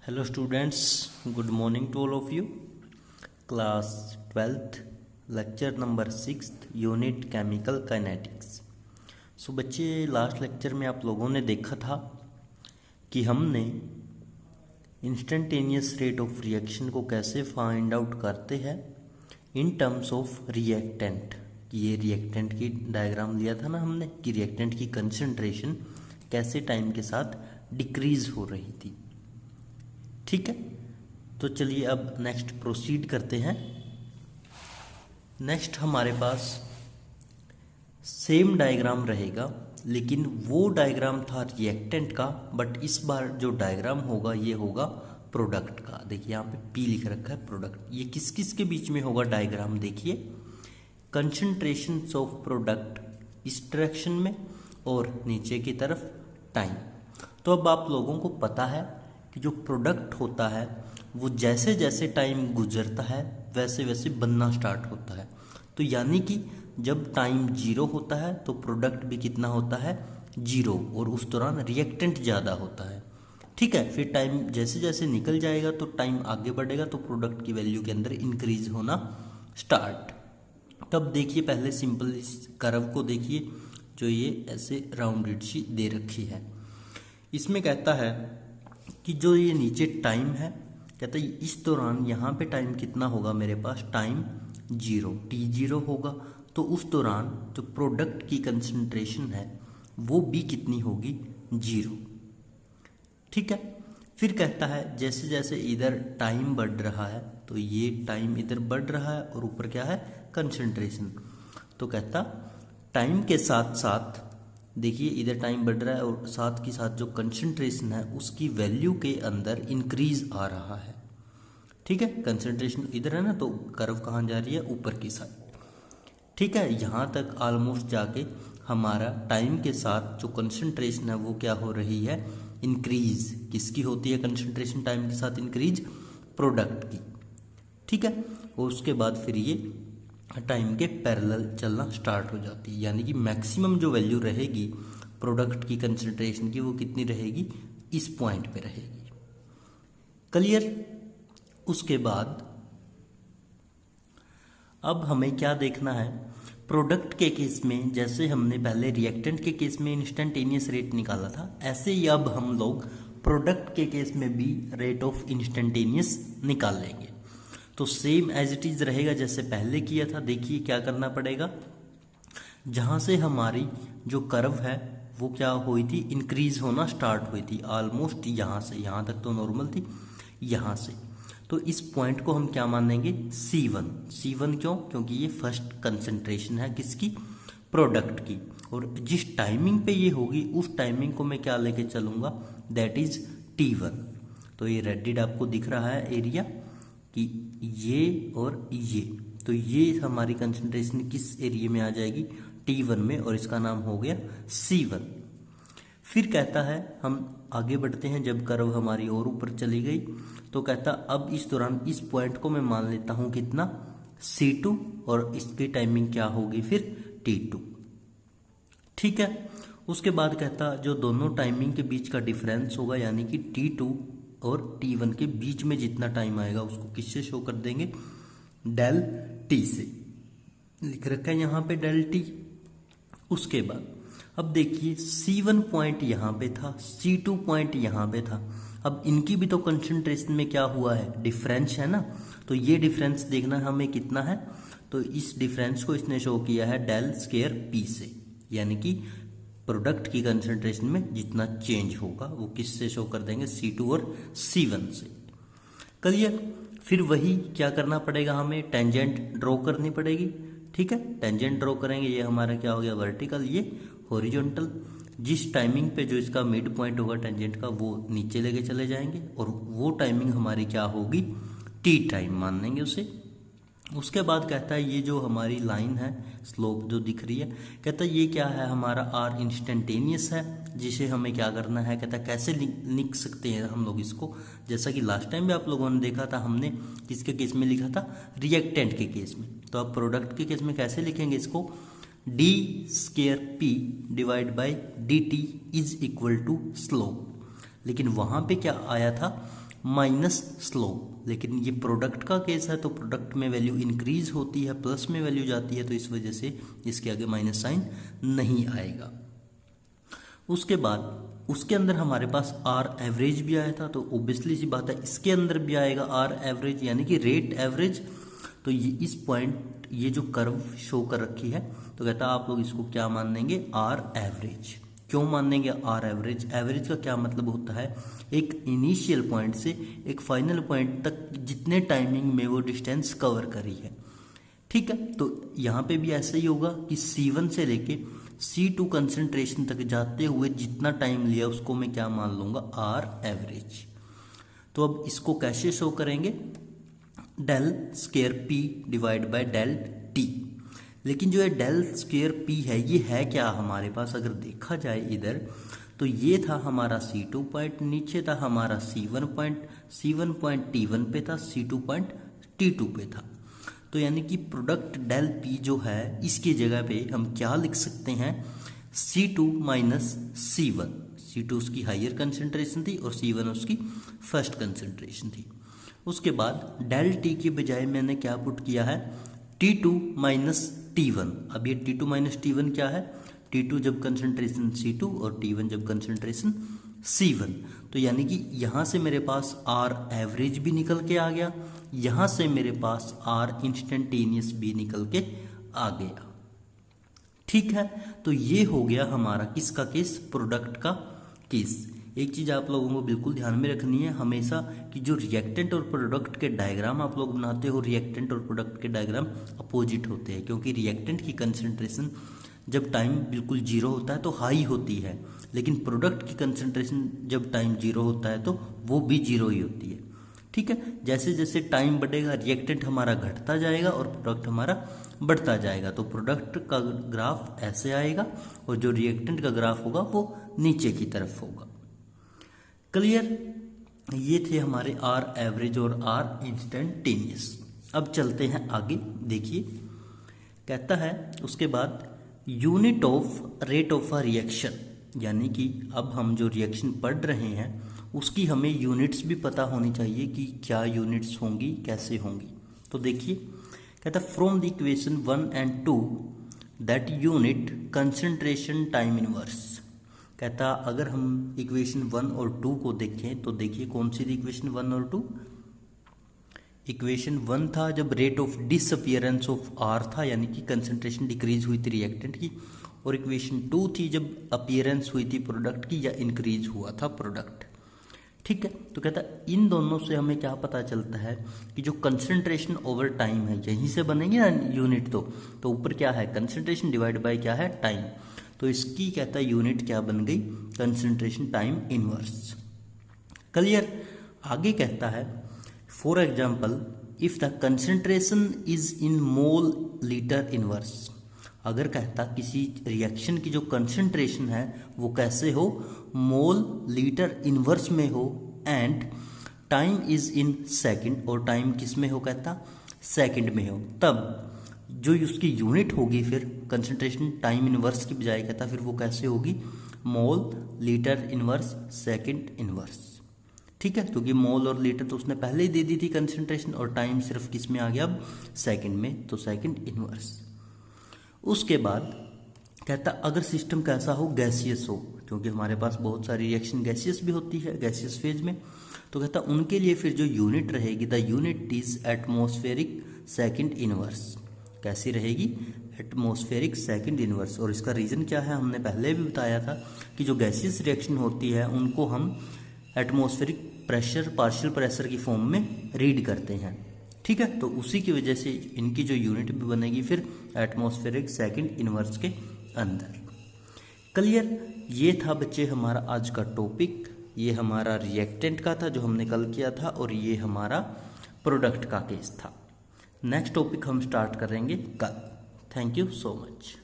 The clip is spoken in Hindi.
Hello students, good morning to all of you. Class 12th, lecture number 6th, unit chemical kinetics. सो बच्चे लास्ट लेक्चर में आप लोगों ने देखा था कि हमने इंस्टेंटेनियस रेट ऑफ रिएक्शन को कैसे फाइंड आउट करते हैं इन टर्म्स ऑफ रिएक्टेंट। ये रिएक्टेंट की डायग्राम लिया था ना हमने कि रिएक्टेंट की कंसंट्रेशन कैसे टाइम के साथ डिक्रीज हो रही थी। ठीक है, तो चलिए अब नेक्स्ट प्रोसीड करते हैं। नेक्स्ट हमारे पास सेम डायग्राम रहेगा, लेकिन वो डायग्राम था रिएक्टेंट का, बट इस बार जो डायग्राम होगा ये होगा प्रोडक्ट का। देखिए यहाँ पे पी लिख रखा है प्रोडक्ट। ये किस किस के बीच में होगा डायग्राम देखिए, कंसंट्रेशन ऑफ प्रोडक्ट इस डायरेक्शन में और नीचे की तरफ टाइम। तो अब आप लोगों को पता है कि जो प्रोडक्ट होता है वो जैसे जैसे टाइम गुजरता है वैसे वैसे बनना स्टार्ट होता है। तो यानी कि जब टाइम 0 होता है तो प्रोडक्ट भी कितना होता है 0, और उस दौरान रिएक्टेंट ज़्यादा होता है। ठीक है, फिर टाइम जैसे जैसे निकल जाएगा तो टाइम आगे बढ़ेगा तो प्रोडक्ट की वैल्यू के अंदर इंक्रीज होना स्टार्ट। तब देखिए पहले सिंपल इस कर्व को देखिए जो ये ऐसे राउंडेड सी दे रखी है। इसमें कहता है कि जो ये नीचे टाइम है, कहता है इस दौरान यहाँ पे टाइम कितना होगा मेरे पास, टाइम 0 t0 होगा। तो उस दौरान जो प्रोडक्ट की कंसंट्रेशन है वो भी कितनी होगी 0। ठीक है, फिर कहता है जैसे जैसे इधर टाइम बढ़ रहा है तो ये टाइम इधर बढ़ रहा है और ऊपर क्या है कंसंट्रेशन। तो कहता टाइम के साथ साथ देखिए इधर टाइम बढ़ रहा है और साथ के साथ जो कंसंट्रेशन है उसकी वैल्यू के अंदर इंक्रीज आ रहा है। ठीक है, कंसंट्रेशन इधर है ना तो कर्व कहाँ जा रही है ऊपर की साइड। ठीक है, यहाँ तक ऑलमोस्ट जाके हमारा टाइम के साथ जो कंसंट्रेशन है वो क्या हो रही है इंक्रीज। किसकी होती है कंसंट्रेशन टाइम के साथ इंक्रीज, प्रोडक्ट की। ठीक है, और उसके बाद फिर ये टाइम के पैरेलल चलना स्टार्ट हो जाती है, यानी कि मैक्सिमम जो वैल्यू रहेगी प्रोडक्ट की कंसंट्रेशन की वो कितनी रहेगी, इस पॉइंट पे रहेगी। क्लियर। उसके बाद अब हमें क्या देखना है, प्रोडक्ट के केस में जैसे हमने पहले रिएक्टेंट के केस में इंस्टेंटेनियस रेट निकाला था, ऐसे ही अब हम लोग प्रोडक्ट के केस में भी रेट ऑफ इंस्टेंटेनियस निकाल लेंगे। तो सेम एज इट इज रहेगा जैसे पहले किया था। देखिए क्या करना पड़ेगा, जहां से हमारी जो कर्व है वो क्या हुई थी इंक्रीज होना स्टार्ट हुई थी ऑलमोस्ट यहाँ से, यहाँ तक तो नॉर्मल थी, यहाँ से तो इस पॉइंट को हम क्या मानेंगे C1। C1 क्यों, क्योंकि ये फर्स्ट कंसंट्रेशन है किसकी, प्रोडक्ट की, और जिस टाइमिंग पे ये होगी उस टाइमिंग को मैं क्या लेके चलूंगा, दैट इज T1। तो ये रेडिड आपको दिख रहा है एरिया कि ये और ये, तो ये हमारी कंसंट्रेशन किस एरिया में आ जाएगी T1 में, और इसका नाम हो गया C1। फिर कहता है हम आगे बढ़ते हैं, जब कर्व हमारी और ऊपर चली गई तो कहता अब इस दौरान इस पॉइंट को मैं मान लेता हूं कितना C2, और इसकी टाइमिंग क्या होगी फिर T2। ठीक है, उसके बाद कहता जो दोनों टाइमिंग के बीच का डिफरेंस होगा यानी कि T2 और T1 के बीच में जितना टाइम आएगा उसको किससे शो कर देंगे, डेल T से। लिख रखा है यहाँ पे डेल T। उसके बाद अब देखिए C1 पॉइंट यहाँ पे था, C2 पॉइंट यहाँ पे था। अब इनकी भी तो कंसंट्रेशन में क्या हुआ है डिफरेंस है ना, तो ये डिफरेंस देखना हमें कितना है, तो इस डिफरेंस को इसने शो किया है डेल स्क्वायर P से, यानी कि प्रोडक्ट की कंसंट्रेशन में जितना चेंज होगा वो किससे शो कर देंगे C2 और C1 से। क्लियर। फिर वही क्या करना पड़ेगा, हमें टेंजेंट ड्रॉ करनी पड़ेगी। ठीक है, टेंजेंट ड्रॉ करेंगे, ये हमारा क्या हो गया वर्टिकल, ये हॉरिजॉन्टल। जिस टाइमिंग पे जो इसका मिड पॉइंट होगा टेंजेंट का वो नीचे लेके चले जाएंगे, और वो टाइमिंग हमारी क्या होगी T टाइम मान लेंगे उसे। उसके बाद कहता है ये जो हमारी लाइन है स्लोप जो दिख रही है, कहता है ये क्या है हमारा R इंस्टेंटेनियस है, जिसे हमें क्या करना है, कहता है कैसे लिख सकते हैं हम लोग इसको, जैसा कि लास्ट टाइम भी आप लोगों ने देखा था, हमने किसके केस में लिखा था रिएक्टेंट के केस में। तो अब प्रोडक्ट के केस में कैसे लिखेंगे इसको, d square P divide by dt is equal to slope. लेकिन वहां पे क्या आया था, माइनस स्लोप, लेकिन ये प्रोडक्ट का केस है तो प्रोडक्ट में वैल्यू इंक्रीज होती है, प्लस में वैल्यू जाती है, तो इस वजह से इसके आगे माइनस साइन नहीं आएगा। उसके बाद उसके अंदर हमारे पास आर एवरेज भी आया था, तो ऑब्वियसली सी बात है इसके अंदर भी आएगा आर एवरेज, यानी कि रेट एवरेज। तो ये इस पॉइंट, ये जो कर्व शो कर रखी है, तो कहता है आप लोग इसको क्या मान लेंगे, आर एवरेज। क्यों मान लेंगे आर एवरेज? एवरेज का क्या मतलब होता है, एक इनिशियल पॉइंट से एक फाइनल पॉइंट तक जितने टाइमिंग में वो डिस्टेंस कवर करी है। ठीक है, तो यहाँ पे भी ऐसा ही होगा कि C1 से लेके C2 कंसंट्रेशन तक जाते हुए जितना टाइम लिया उसको मैं क्या मान लूंगा, आर एवरेज। तो अब इसको कैसे शो करेंगे, del square P divide by del T। लेकिन जो है डेल स्क्वायर P है, ये है क्या हमारे पास, अगर देखा जाए इधर, तो ये था हमारा C2 पॉइंट, नीचे था हमारा C1 point, C1 point T1 पे था, C2 पॉइंट T2 पे था। तो यानी कि प्रोडक्ट डेल P जो है इसकी जगह पे हम क्या लिख सकते हैं, C2 माइनस C1। C2 उसकी हायर कंसंट्रेशन थी और C1 उसकी फर्स्ट कंसंट्रेशन थी। उसके बाद डेल T की बजाय मैंने क्या पुट किया है, T2 माइनस T1। अब ये T2 माइनस T1 क्या है, T2 जब कंसंट्रेशन C2 और T1 जब कंसंट्रेशन C1। तो यानी कि यहाँ से मेरे पास आर एवरेज भी निकल के आ गया, यहाँ से मेरे पास आर इंस्टेंटेनियस भी निकल के आ गया। ठीक है, तो ये हो गया हमारा किसका केस, प्रोडक्ट का केस। एक चीज आप लोगों को बिल्कुल ध्यान में रखनी है हमेशा कि जो रिएक्टेंट और प्रोडक्ट के डायग्राम आप लोग बनाते हो, रिएक्टेंट और प्रोडक्ट के डायग्राम अपोजिट होते हैं, क्योंकि रिएक्टेंट की कंसंट्रेशन जब टाइम बिल्कुल जीरो होता है तो हाई होती है, लेकिन प्रोडक्ट की कंसंट्रेशन जब टाइम जीरो होता है तो वो भी जीरो ही होती है। ठीक है, जैसे जैसे टाइम बढ़ेगा रिएक्टेंट हमारा घटता जाएगा और प्रोडक्ट हमारा बढ़ता जाएगा। तो प्रोडक्ट का ग्राफ ऐसे आएगा और जो रिएक्टेंट का ग्राफ होगा वो नीचे की तरफ होगा। क्लियर? ये थे हमारे आर एवरेज और आर इंस्टेंटेनियस। अब चलते हैं आगे, देखिए कहता है उसके बाद unit of rate of a reaction, यानी कि अब हम जो रिएक्शन पढ़ रहे हैं उसकी हमें यूनिट्स भी पता होनी चाहिए कि क्या यूनिट्स होंगी, कैसे होंगी। तो देखिए कहता है from the equation 1 and 2 that unit concentration time inverse. कहता अगर हम इक्वेशन 1 और 2 को देखें तो देखिए कौन सी थी इक्वेशन 1 और 2। इक्वेशन 1 था जब rate of disappearance of R था, यानी कि कंसंट्रेशन डिक्रीज हुई थी रिएक्टेंट की, और इक्वेशन 2 थी जब अपीयरेंस हुई थी प्रोडक्ट की या इंक्रीज हुआ था प्रोडक्ट। ठीक है, तो कहता इन दोनों से हमें क्या पता चलता है कि जो कंसंट्रेशन ओवर टाइम है, यहीं से बनेगी ना यूनिट। तो ऊपर क्या है, कंसंट्रेशन डिवाइड बाय क्या है, टाइम। तो इसकी कहता है यूनिट क्या बन गई, कंसंट्रेशन टाइम इनवर्स। क्लियर? आगे कहता है for example if the concentration is in mole litre inverse. अगर कहता किसी रिएक्शन की जो कंसंट्रेशन है वो कैसे हो, मोल लीटर इनवर्स में हो, and time is in second, और टाइम किस में हो, कहता सेकंड में हो, तब जो उसकी यूनिट होगी फिर कंसंट्रेशन टाइम इनवर्स की बजाय कहता फिर वो कैसे होगी, mole litre inverse second inverse. ठीक है, क्योंकि मोल और लीटर तो उसने पहले ही दे दी थी कंसंट्रेशन, और टाइम सिर्फ किस में आ गया अब, सेकंड में, तो सेकंड इनवर्स। उसके बाद कहता अगर सिस्टम कैसा हो, गैसियस हो, क्योंकि हमारे पास बहुत सारी रिएक्शन गैसियस भी होती है गैसियस फेज में, तो कहता उनके लिए फिर जो यूनिट रहेगी the unit is atmospheric second inverse. कैसी रहेगी, एटमॉस्फेरिक सेकंड इनवर्स। और इसका रीज़न क्या है, हमने पहले भी बताया था कि जो गैसियस रिएक्शन होती है उनको हम एटमॉस्फेरिक प्रेशर, पार्शियल प्रेशर की फॉर्म में रीड करते हैं। ठीक है, तो उसी की वजह से इनकी जो यूनिट भी बनेगी फिर एटमॉस्फेरिक सेकंड इनवर्स के अंदर। क्लियर? ये था बच्चे हमारा आज का टॉपिक। ये हमारा रिएक्टेंट का था जो हमने कल किया था, और ये हमारा प्रोडक्ट का केस था। नेक्स्ट टॉपिक हम स्टार्ट करेंगे कल। Thank you so much.